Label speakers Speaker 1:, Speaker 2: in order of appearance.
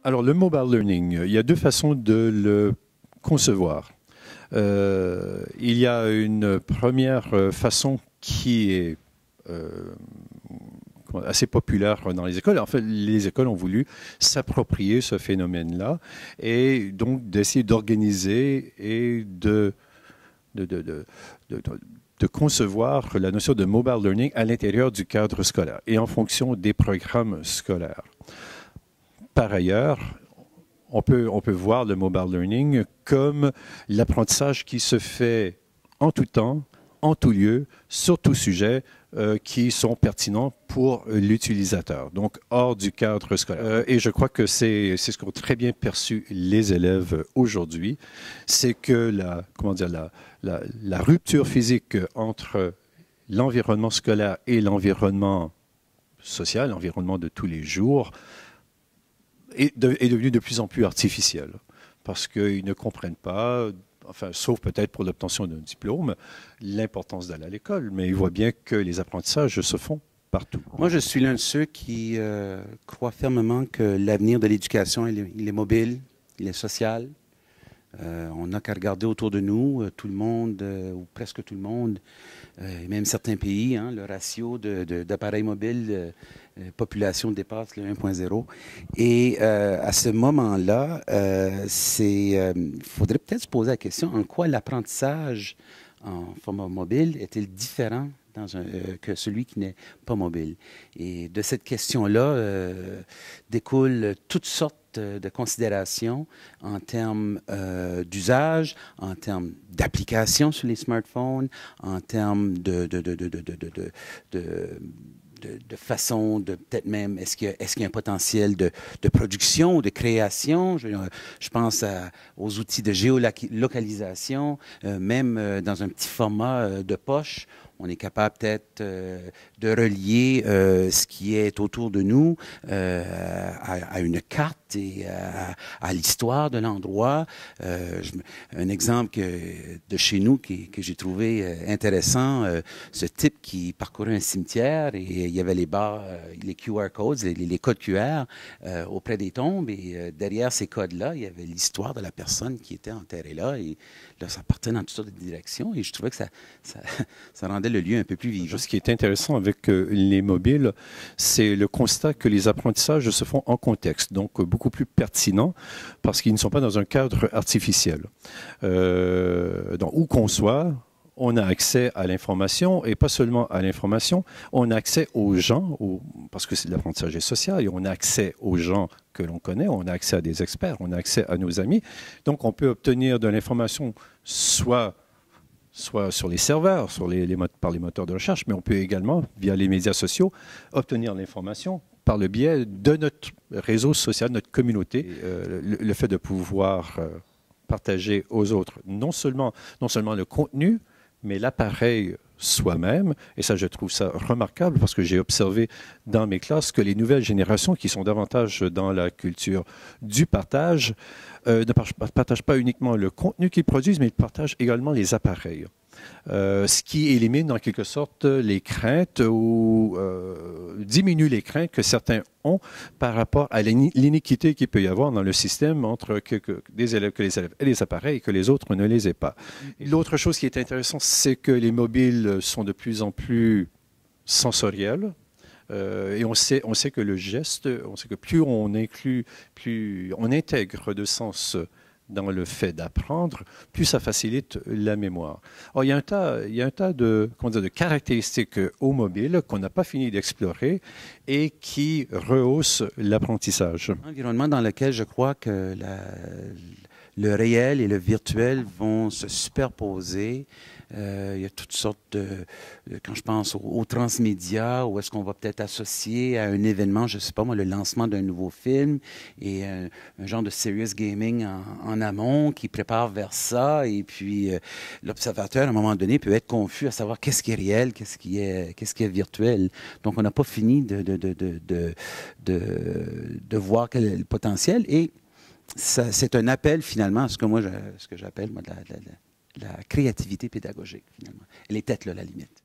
Speaker 1: Alors, le mobile learning, il y a deux façons de le concevoir. Il y a une première façon qui est assez populaire dans les écoles. En fait, les écoles ont voulu s'approprier ce phénomène-là et donc d'essayer d'organiser et de, de, de, de, de concevoir la notion de mobile learning à l'intérieur du cadre scolaire et en fonction des programmes scolaires. Par ailleurs, on peut voir le mobile learning comme l'apprentissage qui se fait en tout temps, en tout lieu, sur tout sujet, qui sont pertinents pour l'utilisateur, donc hors du cadre scolaire. Et je crois que c'est ce qu'ont très bien perçu les élèves aujourd'hui, c'est que la rupture physique entre l'environnement scolaire et l'environnement social, l'environnement de tous les jours, est devenu de plus en plus artificiel parce qu'ils ne comprennent pas, enfin, sauf peut-être pour l'obtention d'un diplôme, l'importance d'aller à l'école, mais ils voient bien que les apprentissages se font partout.
Speaker 2: Moi, je suis l'un de ceux qui croient fermement que l'avenir de l'éducation, il est mobile, il est social. On n'a qu'à regarder autour de nous, tout le monde, ou presque tout le monde, et même certains pays, hein, le ratio d'appareils mobiles, population dépasse le 1.0. Et à ce moment-là, il faudrait peut-être se poser la question, en quoi l'apprentissage en format mobile est-il différent que celui qui n'est pas mobile? Et de cette question-là découlent toutes sortes de considérations en termes d'usage, en termes d'application sur les smartphones, en termes de façon de peut-être même, est-ce qu'il y a un potentiel de production ou de création? Je pense aux outils de géolocalisation, même dans un petit format de poche. On est capable peut-être de relier ce qui est autour de nous à une carte et à l'histoire de l'endroit. Un exemple de chez nous que j'ai trouvé intéressant, ce type qui parcourait un cimetière et il y avait les barres, les QR codes, les codes QR auprès des tombes et derrière ces codes-là, il y avait l'histoire de la personne qui était enterrée là et là, ça partait dans toutes sortes de directions et je trouvais que ça rendait le lieu un peu plus vivant.
Speaker 1: Ce qui est intéressant avec les mobiles, c'est le constat que les apprentissages se font en contexte, donc beaucoup plus pertinents parce qu'ils ne sont pas dans un cadre artificiel. Donc, où qu'on soit, on a accès à l'information et pas seulement à l'information, on a accès aux gens, parce que l'apprentissage est social et on a accès aux gens que l'on connaît, on a accès à des experts, on a accès à nos amis. Donc, on peut obtenir de l'information soit sur les serveurs, par les moteurs de recherche, mais on peut également, via les médias sociaux, obtenir l'information par le biais de notre réseau social, notre communauté. Le fait de pouvoir partager aux autres non seulement le contenu, mais l'appareil soi-même. Et ça, je trouve ça remarquable parce que j'ai observé dans mes classes que les nouvelles générations qui sont davantage dans la culture du partage ne partagent pas uniquement le contenu qu'ils produisent, mais ils partagent également les appareils. Ce qui élimine en quelque sorte les craintes ou diminue les craintes que certains ont par rapport à l'iniquité qu'il peut y avoir dans le système entre les élèves aient les appareils et que les autres ne les aient pas. L'autre chose qui est intéressante, c'est que les mobiles sont de plus en plus sensoriels. Et on sait que le geste, on sait que plus on inclut, plus on intègre de sens dans le fait d'apprendre, plus ça facilite la mémoire. Or, il y a un tas de caractéristiques au mobile qu'on n'a pas fini d'explorer et qui rehaussent l'apprentissage.
Speaker 2: Un environnement dans lequel je crois que le réel et le virtuel vont se superposer. Il y a toutes sortes quand je pense aux transmédia, où est-ce qu'on va peut-être associer à un événement, je ne sais pas moi, le lancement d'un nouveau film et un genre de serious gaming en amont qui prépare vers ça. Et puis, l'observateur, à un moment donné, peut être confus à savoir qu'est-ce qui est réel, qu'est-ce qui est virtuel. Donc, on n'a pas fini de voir quel est le potentiel. Et c'est un appel, finalement, à ce que j'appelle, moi, la créativité pédagogique, finalement. Elle est peut-être là, la limite.